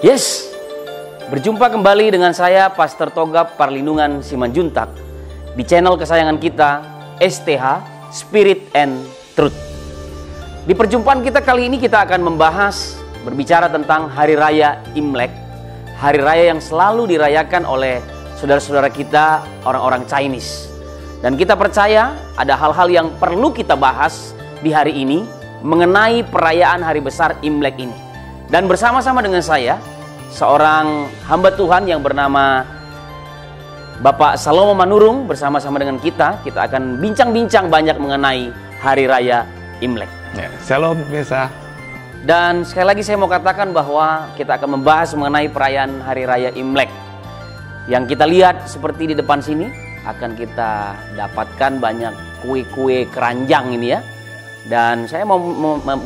Yes, berjumpa kembali dengan saya Pastor Togap Parlindungan Simanjuntak di channel kesayangan kita STH Spirit and Truth. Di perjumpaan kita kali ini kita akan berbicara tentang Hari Raya Imlek, Hari Raya yang selalu dirayakan oleh saudara-saudara kita orang-orang Chinese. Dan kita percaya ada hal-hal yang perlu kita bahas di hari ini mengenai perayaan hari besar Imlek ini. Dan bersama-sama dengan saya, seorang hamba Tuhan yang bernama Bapak Salomo Manurung, bersama-sama dengan kita akan bincang-bincang banyak mengenai Hari Raya Imlek. Ya, Shalom pemirsa. Dan sekali lagi saya mau katakan bahwa kita akan membahas mengenai perayaan Hari Raya Imlek. Yang kita lihat seperti di depan sini, akan kita dapatkan banyak kue-kue keranjang ini ya. Dan saya mau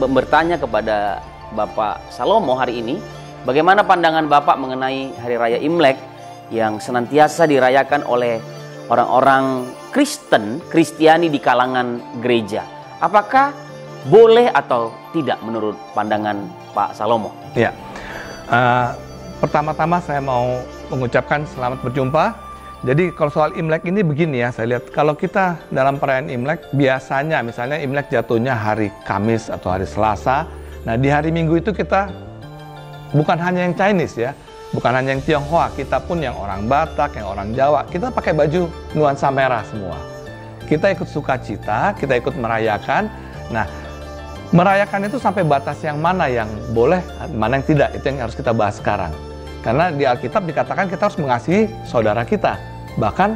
bertanya kepada Bapak Salomo hari ini, bagaimana pandangan Bapak mengenai Hari Raya Imlek yang senantiasa dirayakan oleh orang-orang Kristiani di kalangan gereja? Apakah boleh atau tidak menurut pandangan Pak Salomo? Ya, pertama-tama saya mau mengucapkan selamat berjumpa. Jadi kalau soal Imlek ini begini ya, saya lihat kalau kita dalam perayaan Imlek, biasanya misalnya Imlek jatuhnya hari Kamis atau hari Selasa. Nah di hari Minggu itu kita bukan hanya yang Chinese ya, bukan hanya yang Tionghoa, kita pun yang orang Batak, yang orang Jawa, kita pakai baju nuansa merah semua. Kita ikut sukacita, kita ikut merayakan. Nah, merayakan itu sampai batas yang mana yang boleh, mana yang tidak, itu yang harus kita bahas sekarang. Karena di Alkitab dikatakan kita harus mengasihi saudara kita, bahkan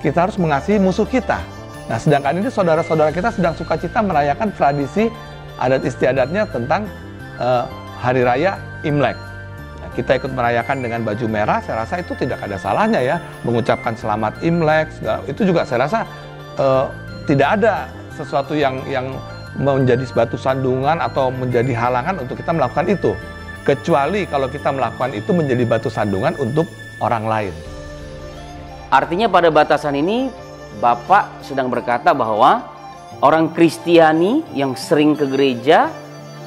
kita harus mengasihi musuh kita. Nah, sedangkan ini saudara-saudara kita sedang sukacita merayakan tradisi adat istiadatnya tentang Hari Raya Imlek. Nah, kita ikut merayakan dengan baju merah, saya rasa itu tidak ada salahnya ya, mengucapkan selamat Imlek, itu juga saya rasa tidak ada sesuatu yang menjadi batu sandungan atau menjadi halangan untuk kita melakukan itu. Kecuali kalau kita melakukan itu menjadi batu sandungan untuk orang lain. Artinya pada batasan ini Bapak sedang berkata bahwa orang Kristiani yang sering ke gereja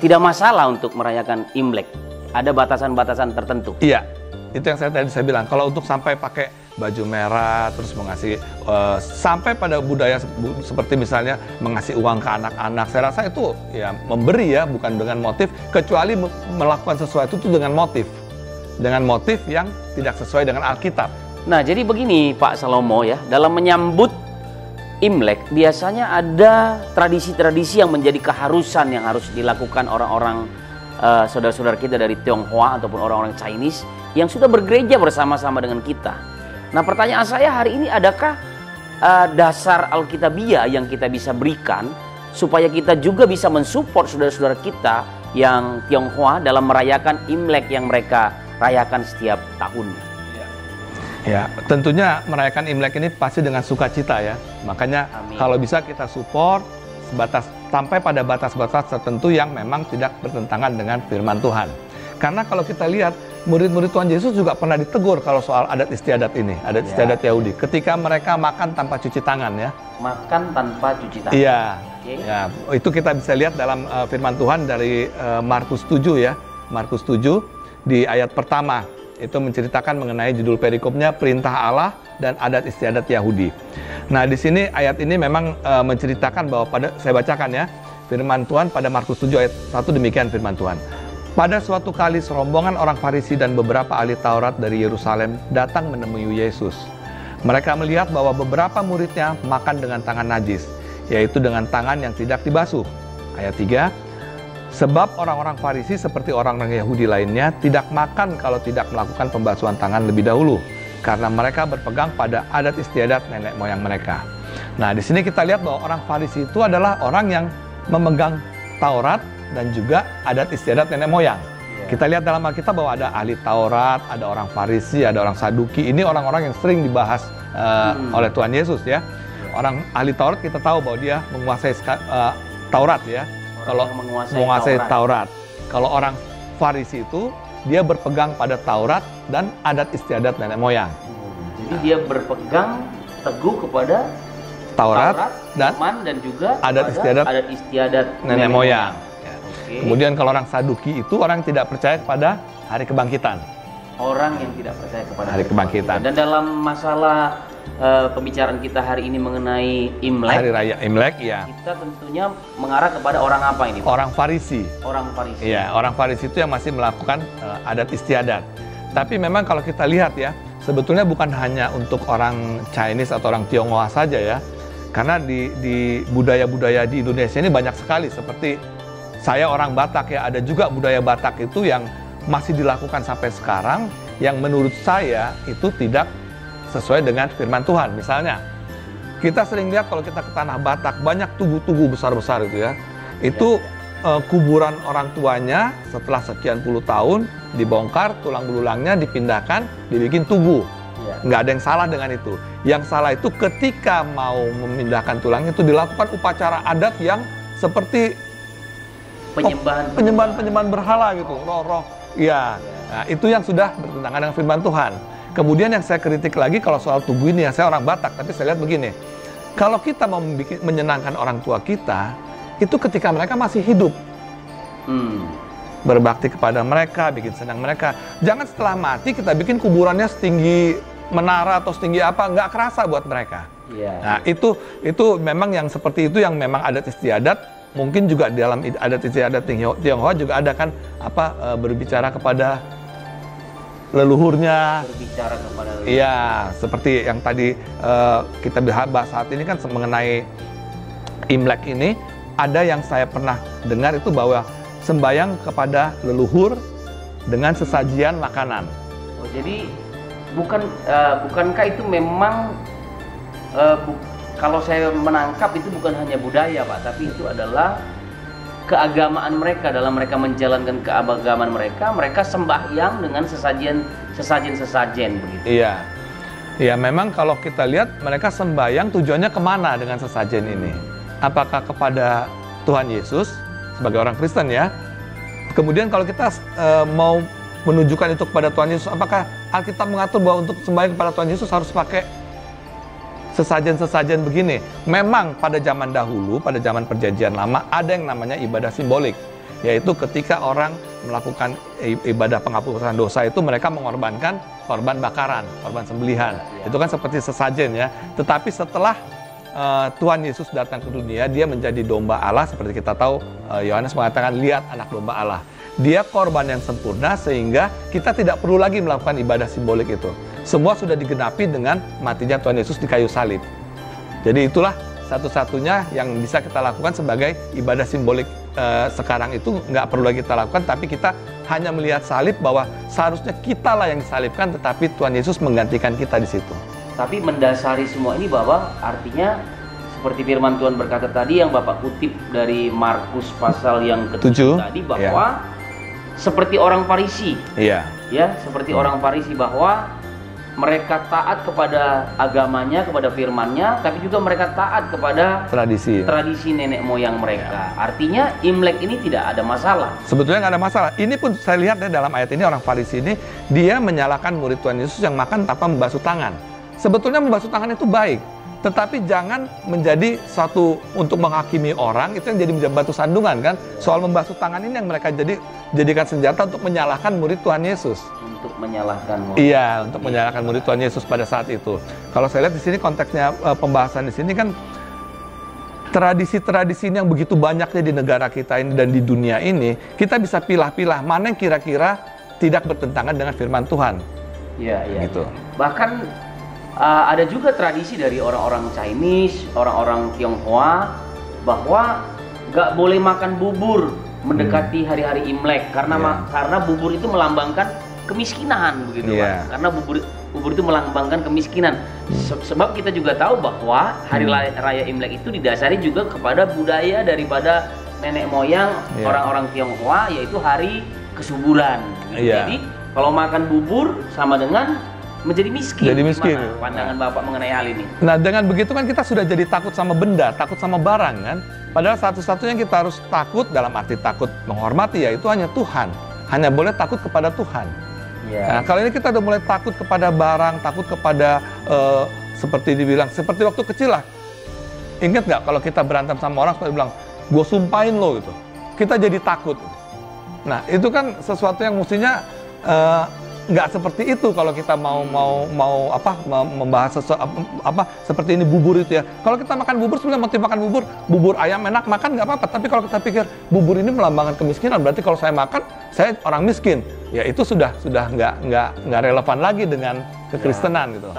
tidak masalah untuk merayakan Imlek. Ada batasan-batasan tertentu. Iya, itu yang tadi saya bilang. Kalau untuk sampai pakai baju merah, terus mengasihi, sampai pada budaya seperti misalnya mengasih uang ke anak-anak, saya rasa itu ya memberi ya, bukan dengan motif, kecuali melakukan sesuatu itu dengan motif yang tidak sesuai dengan Alkitab. Nah, jadi begini Pak Salomo ya, dalam menyambut Imlek biasanya ada tradisi-tradisi yang menjadi keharusan yang harus dilakukan orang-orang saudara-saudara kita dari Tionghoa ataupun orang-orang Chinese yang sudah bergereja bersama-sama dengan kita. Nah, pertanyaan saya hari ini, adakah dasar Alkitabiah yang kita bisa berikan supaya kita juga bisa mensupport saudara-saudara kita yang Tionghoa dalam merayakan Imlek yang mereka rayakan setiap tahunnya? Ya, tentunya merayakan Imlek ini pasti dengan sukacita ya. Makanya amin. Kalau bisa kita support sampai pada batas-batas tertentu yang memang tidak bertentangan dengan firman Tuhan. Karena kalau kita lihat murid-murid Tuhan Yesus juga pernah ditegur kalau soal adat istiadat ini, adat istiadat Yahudi. Ketika mereka makan tanpa cuci tangan ya. Makan tanpa cuci tangan. Iya. Okay. Ya, itu kita bisa lihat dalam firman Tuhan dari Markus 7 ya. Markus 7 di ayat pertama. Itu menceritakan mengenai judul perikopnya Perintah Allah dan Adat Istiadat Yahudi. Nah, di sini ayat ini memang menceritakan bahwa saya bacakan ya, firman Tuhan pada Markus 7 ayat 1 demikian firman Tuhan. Pada suatu kali serombongan orang Farisi dan beberapa ahli Taurat dari Yerusalem datang menemui Yesus. Mereka melihat bahwa beberapa muridnya makan dengan tangan najis, yaitu dengan tangan yang tidak dibasuh. Ayat 3. Sebab orang-orang Farisi seperti orang-orang Yahudi lainnya tidak makan kalau tidak melakukan pembasuhan tangan lebih dahulu, karena mereka berpegang pada adat istiadat nenek moyang mereka. Nah, di sini kita lihat bahwa orang Farisi itu adalah orang yang memegang Taurat dan juga adat istiadat nenek moyang. Kita lihat dalam Alkitab bahwa ada ahli Taurat, ada orang Farisi, ada orang Saduki. Ini orang-orang yang sering dibahas oleh Tuhan Yesus ya. Orang ahli Taurat kita tahu bahwa dia menguasai Taurat ya. Kalau menguasai Taurat. Kalau orang Farisi itu dia berpegang pada Taurat dan adat istiadat nenek moyang. Jadi dia berpegang teguh kepada Taurat dan juga adat istiadat nenek moyang. Kemudian kalau orang Saduki itu orang yang tidak percaya kepada hari kebangkitan. Orang yang tidak percaya kepada Hari kebangkitan. Dan dalam masalah pembicaraan kita hari ini mengenai Imlek, Hari raya Imlek, ya. kita tentunya mengarah kepada orang apa ini, Pak? Orang Farisi. Orang Farisi. Iya, orang Farisi itu yang masih melakukan adat istiadat. Tapi memang kalau kita lihat ya, sebetulnya bukan hanya untuk orang Chinese atau orang Tionghoa saja ya. Karena di budaya-budaya di Indonesia ini banyak sekali. Seperti saya orang Batak ya, ada juga budaya Batak itu yang masih dilakukan sampai sekarang, yang menurut saya itu tidak sesuai dengan firman Tuhan. Misalnya, kita sering lihat kalau kita ke tanah Batak, banyak tugu-tugu besar-besar itu ya. Itu kuburan orang tuanya setelah sekian puluh tahun dibongkar, tulang belulangnya dipindahkan, dibikin tugu. Nggak ada yang salah dengan itu. Yang salah itu ketika mau memindahkan tulangnya itu dilakukan upacara adat yang seperti penyembahan berhala gitu, roh-roh. Ya, nah, itu yang sudah bertentangan dengan firman Tuhan. Kemudian yang saya kritik lagi kalau soal tugu ini, ya saya orang Batak, tapi saya lihat begini. Kalau kita mau menyenangkan orang tua kita, itu ketika mereka masih hidup. Berbakti kepada mereka, bikin senang mereka. Jangan setelah mati kita bikin kuburannya setinggi menara atau setinggi apa, nggak kerasa buat mereka. Nah, itu memang yang seperti itu yang memang adat istiadat. Mungkin juga di dalam adat istiadat Tionghoa juga ada kan berbicara kepada leluhurnya. Berbicara kepada leluhur. Iya, seperti yang tadi kita bahas saat ini kan mengenai Imlek ini, ada yang saya pernah dengar itu bahwa sembayang kepada leluhur dengan sesajian makanan. Oh, jadi bukankah itu memang kalau saya menangkap itu bukan hanya budaya, Pak, tapi itu adalah keagamaan mereka. Dalam mereka menjalankan keagamaan mereka sembahyang dengan sesajen begitu. Iya. Ya, memang kalau kita lihat mereka sembahyang tujuannya kemana dengan sesajen ini? Apakah kepada Tuhan Yesus sebagai orang Kristen ya? Kemudian kalau kita mau menunjukkan itu kepada Tuhan Yesus, apakah Alkitab mengatur bahwa untuk sembahyang kepada Tuhan Yesus harus pakai sesajen-sesajen begini? Memang pada zaman dahulu, pada zaman perjanjian lama, ada yang namanya ibadah simbolik. Yaitu ketika orang melakukan ibadah penghapusan dosa itu mereka mengorbankan korban bakaran, korban sembelihan. Itu kan seperti sesajen ya. Tetapi setelah Tuhan Yesus datang ke dunia, dia menjadi domba Allah. Seperti kita tahu, Yohanes mengatakan, lihat anak domba Allah. Dia korban yang sempurna sehingga kita tidak perlu lagi melakukan ibadah simbolik itu. Semua sudah digenapi dengan matinya Tuhan Yesus di kayu salib. Jadi itulah satu-satunya yang bisa kita lakukan sebagai ibadah simbolik sekarang itu nggak perlu lagi kita lakukan, tapi kita hanya melihat salib bahwa seharusnya kitalah yang disalibkan, tetapi Tuhan Yesus menggantikan kita di situ. Tapi mendasari semua ini bahwa artinya seperti firman Tuhan berkata tadi yang Bapak kutip dari Markus pasal yang ke-7 tadi bahwa seperti orang Farisi. Iya. Ya, seperti orang Farisi bahwa mereka taat kepada agamanya, kepada firman-Nya, tapi juga mereka taat kepada tradisi nenek moyang mereka. Artinya Imlek ini tidak ada masalah. Sebetulnya nggak ada masalah. Ini pun saya lihat ya, dalam ayat ini orang Farisi ini dia menyalahkan murid Tuhan Yesus yang makan tanpa membasuh tangan. Sebetulnya membasuh tangan itu baik, tetapi jangan menjadi satu untuk menghakimi orang, itu yang jadi batu sandungan kan. Soal membasuh tangan ini yang mereka jadikan senjata untuk menyalahkan murid Tuhan Yesus. Untuk menyalahkan murid. Iya, untuk menyalahkan murid Tuhan Yesus pada saat itu. Kalau saya lihat di sini konteksnya pembahasan di sini kan tradisi-tradisi yang begitu banyaknya di negara kita ini dan di dunia ini, kita bisa pilah-pilah mana yang kira-kira tidak bertentangan dengan firman Tuhan. Iya. Gitu. Bahkan ada juga tradisi dari orang-orang Chinese, orang-orang Tionghoa bahwa nggak boleh makan bubur mendekati hari-hari Imlek karena bubur itu melambangkan kemiskinan begitu Pak. Karena bubur itu melambangkan kemiskinan. Sebab kita juga tahu bahwa hari raya Imlek itu didasari juga kepada budaya daripada nenek moyang orang-orang Tionghoa, yaitu hari kesuburan. Jadi kalau makan bubur sama dengan menjadi miskin. Jadi miskin. Gimana pandangan Bapak mengenai hal ini? Nah, dengan begitu kan kita sudah jadi takut sama benda, takut sama barang kan. Padahal satu-satunya yang kita harus takut, dalam arti takut menghormati, yaitu hanya Tuhan. Hanya boleh takut kepada Tuhan. Nah, kalau ini kita udah mulai takut kepada barang, takut kepada seperti dibilang, seperti waktu kecil lah. Ingat nggak kalau kita berantem sama orang, kita bilang, gue sumpahin lo gitu. kita jadi takut. Nah, itu kan sesuatu yang mestinya nggak seperti itu kalau kita mau membahas seperti ini bubur itu ya. Kalau kita makan bubur, sebenarnya motif makan bubur ayam enak makan nggak apa-apa. Tapi kalau kita pikir bubur ini melambangkan kemiskinan, berarti kalau saya makan saya orang miskin. Ya itu sudah nggak relevan lagi dengan kekristenan gitu.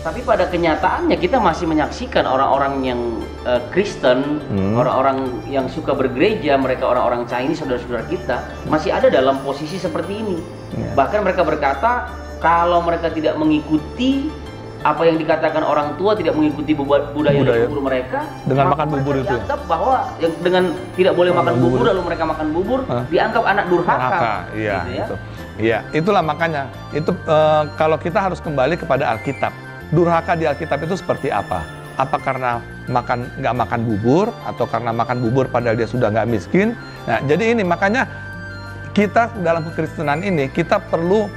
Tapi pada kenyataannya kita masih menyaksikan orang-orang yang Kristen, orang-orang yang suka bergereja, mereka orang-orang Chinese, saudara-saudara kita, masih ada dalam posisi seperti ini. Bahkan mereka berkata, kalau mereka tidak mengikuti apa yang dikatakan orang tua, tidak mengikuti budaya leluhur mereka, dengan makan bubur itu, dianggap bahwa yang dengan tidak boleh makan bubur lalu mereka makan bubur, dianggap anak durhaka. Iya, gitu ya. Iya, itulah makanya itu kalau kita harus kembali kepada Alkitab. Durhaka di Alkitab itu seperti apa? Apa karena nggak makan bubur, atau karena makan bubur padahal dia sudah nggak miskin? Nah, jadi ini makanya kita dalam kekristenan ini kita perlu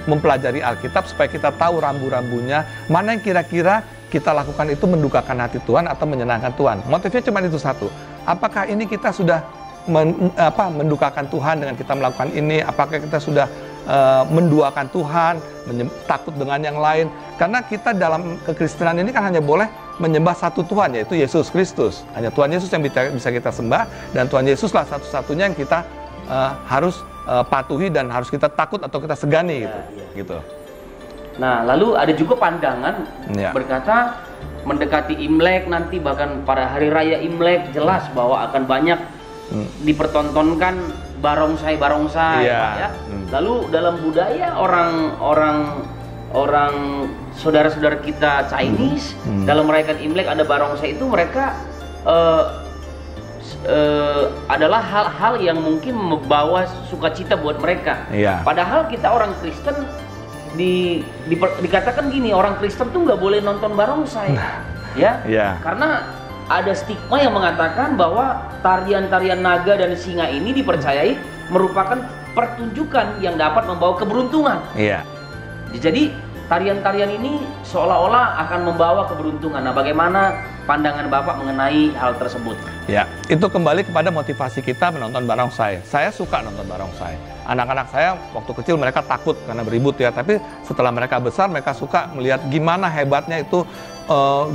mempelajari Alkitab supaya kita tahu rambu-rambunya, mana yang kira-kira kita lakukan itu mendukakan hati Tuhan atau menyenangkan Tuhan. Motifnya cuma itu satu. Apakah ini kita sudah mendukakan Tuhan dengan kita melakukan ini? Apakah kita sudah menduakan Tuhan, takut dengan yang lain? Karena kita dalam kekristenan ini kan hanya boleh menyembah satu Tuhan, yaitu Yesus Kristus. Hanya Tuhan Yesus yang bisa kita sembah, dan Tuhan Yesuslah satu-satunya yang kita harus patuhi dan harus kita takut atau kita segani gitu. Nah, lalu ada juga pandangan berkata mendekati Imlek nanti, bahkan pada hari raya Imlek jelas bahwa akan banyak dipertontonkan barongsai ya. Lalu dalam budaya orang saudara-saudara kita Chinese dalam merayakan Imlek ada barongsai itu, mereka adalah hal-hal yang mungkin membawa sukacita buat mereka. Padahal kita orang Kristen dikatakan gini, orang Kristen tuh nggak boleh nonton barongsai, karena ada stigma yang mengatakan bahwa tarian-tarian naga dan singa ini dipercayai merupakan pertunjukan yang dapat membawa keberuntungan. Jadi tarian-tarian ini seolah-olah akan membawa keberuntungan. Nah, bagaimana pandangan Bapak mengenai hal tersebut? Ya, itu kembali kepada motivasi kita menonton barongsai. Saya suka nonton barongsai. Anak-anak saya waktu kecil mereka takut karena beribut ya, tapi setelah mereka besar mereka suka melihat gimana hebatnya itu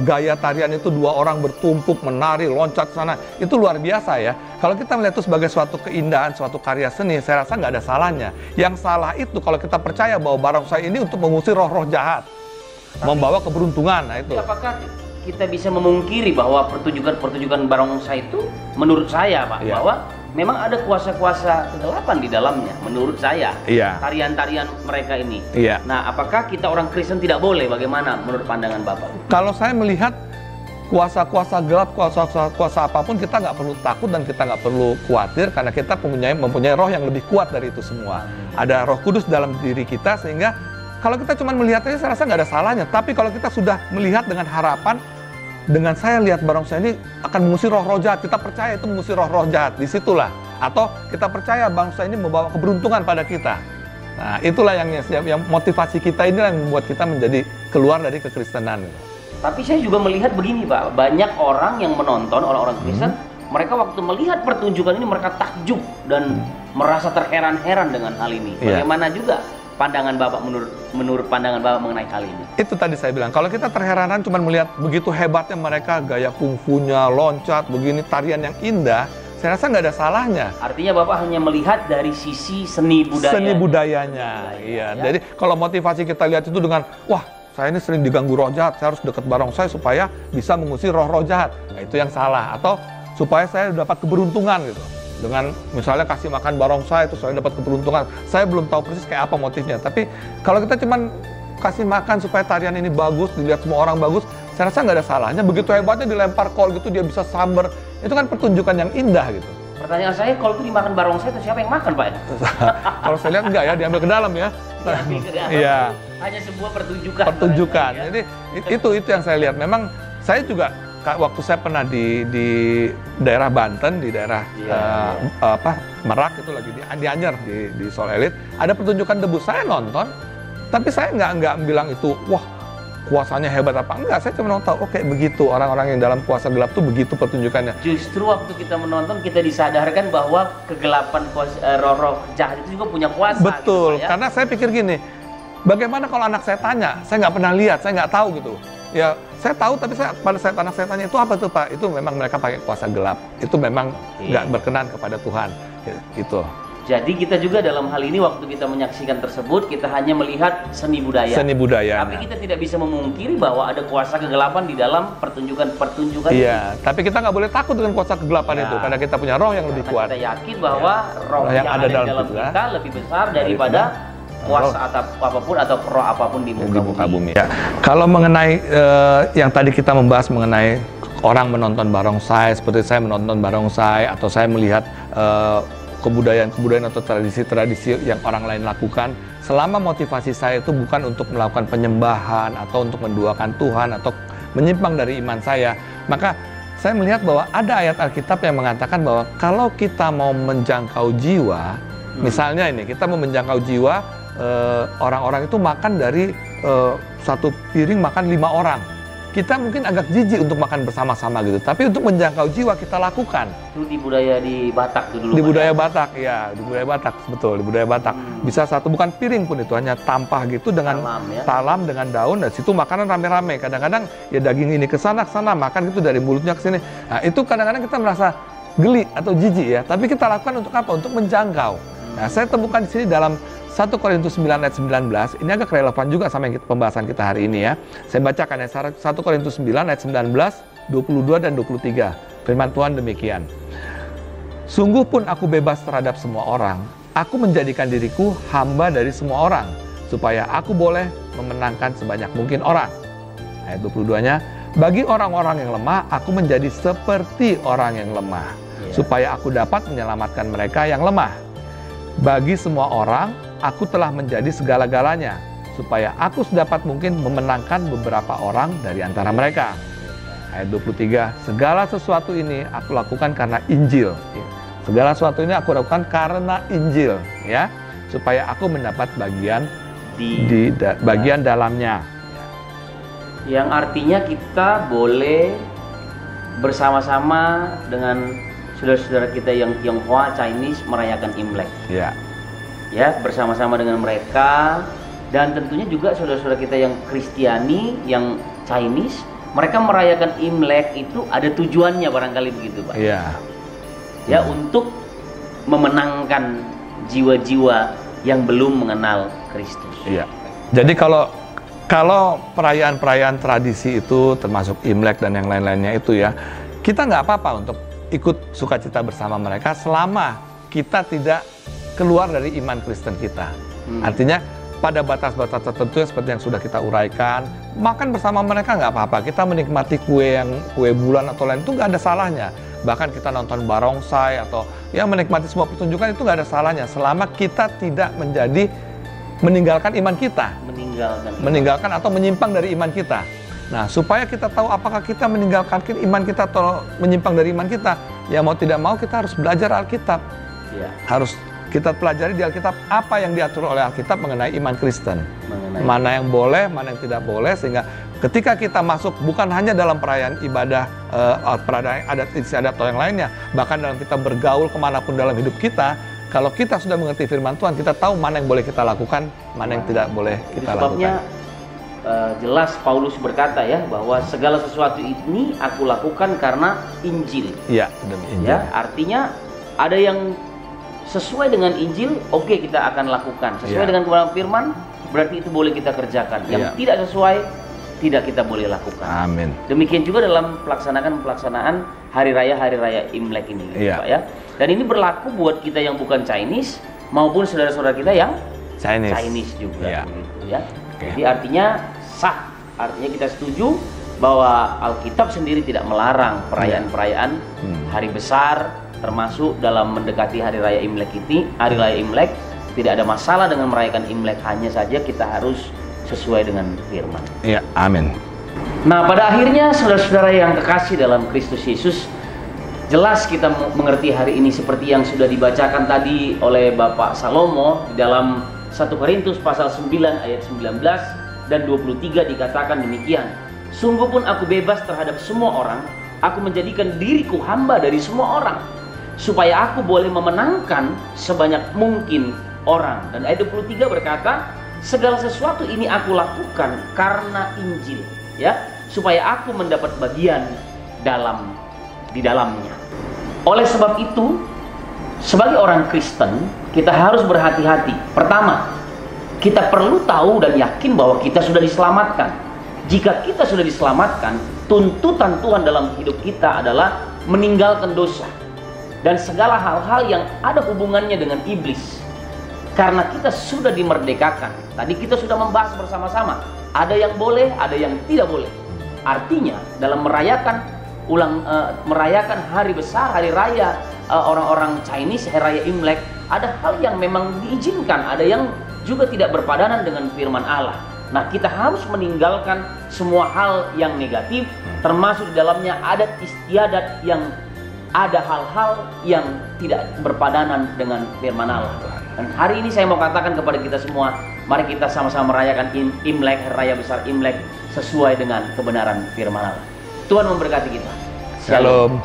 gaya tarian itu, dua orang bertumpuk menari loncat sana, itu luar biasa ya. Kalau kita melihat itu sebagai suatu keindahan, suatu karya seni, saya rasa nggak ada salahnya. Yang salah itu kalau kita percaya bahwa barongsai ini untuk mengusir roh-roh jahat, membawa keberuntungan. Nah itu. Apakah kita bisa memungkiri bahwa pertunjukan barongsai itu, menurut saya Pak, bahwa memang ada kuasa-kuasa kegelapan di dalamnya, menurut saya. Tarian-tarian mereka ini. Nah, apakah kita orang Kristen tidak boleh? Bagaimana menurut pandangan Bapak? Kalau saya melihat kuasa-kuasa gelap, kuasa apapun, kita nggak perlu takut dan kita nggak perlu khawatir, karena kita mempunyai roh yang lebih kuat dari itu semua. Ada Roh Kudus dalam diri kita, sehingga kalau kita cuma melihatnya, saya rasa nggak ada salahnya. Tapi kalau kita sudah melihat dengan harapan, dengan saya lihat barongsai ini akan mengusir roh-roh jahat, kita percaya itu mengusir roh-roh jahat, disitulah. Atau kita percaya barongsai ini membawa keberuntungan pada kita. Nah, itulah yang motivasi kita ini yang membuat kita menjadi keluar dari kekristenan. Tapi saya juga melihat begini Pak, banyak orang yang menonton, orang-orang Kristen, mereka waktu melihat pertunjukan ini mereka takjub dan merasa terheran-heran dengan hal ini. Bagaimana juga pandangan Bapak menurut pandangan Bapak mengenai hal ini? Itu tadi saya bilang, kalau kita terheran-heran cuma melihat begitu hebatnya mereka, gaya kungfunya, loncat, begini, tarian yang indah, saya rasa nggak ada salahnya. Artinya Bapak hanya melihat dari sisi seni budayanya. Jadi kalau motivasi kita lihat itu dengan, wah, saya ini sering diganggu roh jahat, saya harus dekat barongsai supaya bisa mengusir roh-roh jahat. Nah, itu yang salah. Atau supaya saya dapat keberuntungan gitu. Dengan misalnya kasih makan barongsai itu saya dapat keberuntungan. Saya belum tahu persis kayak apa motifnya. Tapi kalau kita cuman kasih makan supaya tarian ini bagus, dilihat semua orang bagus, saya rasa nggak ada salahnya. Begitu hebatnya dilempar kol gitu, dia bisa samber. Itu kan pertunjukan yang indah gitu. Pertanyaan saya, kalau itu dimakan barongsai itu siapa yang makan Pak? Kalau saya lihat enggak ya, diambil ke dalam ya. Diambil ke dalam. Hanya sebuah pertunjukan. Jadi itu yang saya lihat. Memang saya juga waktu saya pernah di daerah Banten, di daerah Merak itu lagi di Anyer di Sol Elit, ada pertunjukan debus, saya nonton, tapi saya nggak bilang itu wah kuasanya hebat apa enggak. Saya cuma tahu, oke, begitu orang-orang yang dalam kuasa gelap tuh begitu pertunjukannya. Justru waktu kita menonton kita disadarkan bahwa kegelapan roh-roh jahat itu juga punya kuasa. Betul, gitu, ya? karena saya pikir gini, bagaimana kalau anak saya tanya, saya nggak pernah lihat, saya nggak tahu gitu. Ya, saya tahu, tapi pada saat anak saya tanya, itu apa tuh Pak? Itu memang mereka pakai kuasa gelap. Itu memang nggak berkenan kepada Tuhan. Gitu. Jadi kita juga dalam hal ini waktu kita menyaksikan tersebut, kita hanya melihat seni budaya. Seni budaya. Tapi kita tidak bisa memungkiri bahwa ada kuasa kegelapan di dalam pertunjukan Iya, tapi kita nggak boleh takut dengan kuasa kegelapan itu, karena kita punya roh yang lebih kuat. Kita yakin bahwa roh yang ada dalam kita lebih besar daripada kuasa apapun atau roh apapun di muka bumi. Ya. Kalau mengenai yang tadi kita membahas mengenai orang menonton barongsai, seperti saya menonton barongsai atau saya melihat kebudayaan atau tradisi-tradisi yang orang lain lakukan, selama motivasi saya itu bukan untuk melakukan penyembahan atau untuk menduakan Tuhan atau menyimpang dari iman saya, maka saya melihat bahwa ada ayat Alkitab yang mengatakan bahwa kalau kita mau menjangkau jiwa, misalnya ini, kita mau menjangkau jiwa, orang-orang itu makan dari satu piring makan 5 orang. Kita mungkin agak jijik untuk makan bersama-sama gitu, tapi untuk menjangkau jiwa kita lakukan. Itu di budaya di Batak dulu. Di budaya Batak, ya, di budaya Batak, betul, di budaya Batak. Bisa satu, bukan piring pun itu, hanya tampah gitu dengan talam dengan daun, dan situ makanan rame-rame. Kadang-kadang ya daging ini ke sana makan gitu dari mulutnya ke sini. Nah, itu kadang-kadang kita merasa geli atau jijik ya, tapi kita lakukan untuk apa? Untuk menjangkau. Nah, saya temukan di sini dalam 1 Korintus 9 ayat 19, ini agak relevan juga sama pembahasan kita hari ini ya. Saya bacakan ya, 1 Korintus 9 ayat 19, 22 dan 23. Firman Tuhan demikian. Sungguh pun aku bebas terhadap semua orang, aku menjadikan diriku hamba dari semua orang, supaya aku boleh memenangkan sebanyak mungkin orang. Ayat 22-nya, bagi orang-orang yang lemah, aku menjadi seperti orang yang lemah, supaya aku dapat menyelamatkan mereka yang lemah. Bagi semua orang, aku telah menjadi segala-galanya, supaya aku sedapat mungkin memenangkan beberapa orang dari antara mereka. Ayat 23, segala sesuatu ini aku lakukan karena Injil. Segala sesuatu ini aku lakukan karena Injil, ya, supaya aku mendapat bagian di bagian dalamnya. Yang artinya kita boleh bersama-sama dengan saudara-saudara kita yang Tionghoa, Chinese merayakan Imlek. Ya. Ya, bersama-sama dengan mereka, dan tentunya juga saudara-saudara kita yang Kristiani, yang Chinese, mereka merayakan Imlek itu ada tujuannya barangkali begitu, Pak. Iya. Ya, untuk memenangkan jiwa-jiwa yang belum mengenal Kristus. Iya. Jadi kalau perayaan-perayaan tradisi itu termasuk Imlek dan yang lain-lainnya itu ya, kita nggak apa-apa untuk ikut sukacita bersama mereka selama kita tidak keluar dari iman Kristen kita. Artinya pada batas-batas tertentu seperti yang sudah kita uraikan, makan bersama mereka nggak apa-apa. Kita menikmati kue bulan atau lain itu nggak ada salahnya. Bahkan kita nonton barongsai atau ya menikmati semua pertunjukan itu nggak ada salahnya selama kita tidak meninggalkan iman kita, meninggalkan atau menyimpang dari iman kita. Nah, supaya kita tahu apakah kita meninggalkan iman kita atau menyimpang dari iman kita, ya mau tidak mau kita harus belajar Alkitab. Ya. Harus kita pelajari di Alkitab apa yang diatur oleh Alkitab mengenai iman Kristen. Mana yang boleh, mana yang tidak boleh, sehingga ketika kita masuk bukan hanya dalam perayaan ibadah, perayaan adat istiadat atau yang lainnya, bahkan dalam kita bergaul kemanapun dalam hidup kita, kalau kita sudah mengerti firman Tuhan, kita tahu mana yang boleh kita lakukan, mana yang tidak boleh kita lakukan. Jelas Paulus berkata ya bahwa segala sesuatu ini aku lakukan karena Injil. Iya, demi Injil. Ya, artinya ada yang sesuai dengan Injil, oke, kita akan lakukan. Sesuai dengan kebenaran firman, berarti itu boleh kita kerjakan. Yang tidak sesuai, tidak kita boleh lakukan. Amin. Demikian juga dalam pelaksanaan hari raya Imlek ini, Pak ya. Dan ini berlaku buat kita yang bukan Chinese maupun saudara-saudara kita yang Chinese juga, begitu ya. Jadi artinya sah, artinya kita setuju bahwa Alkitab sendiri tidak melarang perayaan-perayaan hari besar, termasuk dalam mendekati hari raya Imlek ini. Hari raya Imlek tidak ada masalah dengan merayakan Imlek, hanya saja kita harus sesuai dengan firman. Iya, amin. Nah, pada akhirnya saudara-saudara yang kekasih dalam Kristus Yesus, jelas kita mengerti hari ini seperti yang sudah dibacakan tadi oleh Bapak Salomo di dalam 1 Korintus pasal 9 ayat 19, dan 23 dikatakan demikian. Sungguh pun aku bebas terhadap semua orang, aku menjadikan diriku hamba dari semua orang, supaya aku boleh memenangkan sebanyak mungkin orang. Dan ayat 23 berkata, segala sesuatu ini aku lakukan karena Injil, ya, supaya aku mendapat bagian di dalamnya. Oleh sebab itu, sebagai orang Kristen, kita harus berhati-hati. Pertama, kita perlu tahu dan yakin bahwa kita sudah diselamatkan. Jika kita sudah diselamatkan, tuntutan Tuhan dalam hidup kita adalah meninggalkan dosa dan segala hal-hal yang ada hubungannya dengan iblis. Karena kita sudah dimerdekakan. Tadi kita sudah membahas bersama-sama, ada yang boleh, ada yang tidak boleh. Artinya dalam merayakan hari besar, hari raya orang-orang Chinese, hari raya Imlek, ada hal yang memang diizinkan, ada yang juga tidak berpadanan dengan firman Allah. Nah, kita harus meninggalkan semua hal yang negatif, termasuk di dalamnya adat istiadat yang ada hal-hal yang tidak berpadanan dengan firman Allah. Dan hari ini saya mau katakan kepada kita semua, mari kita sama-sama merayakan Imlek, hari raya besar Imlek, sesuai dengan kebenaran firman Allah. Tuhan memberkati kita. Shalom.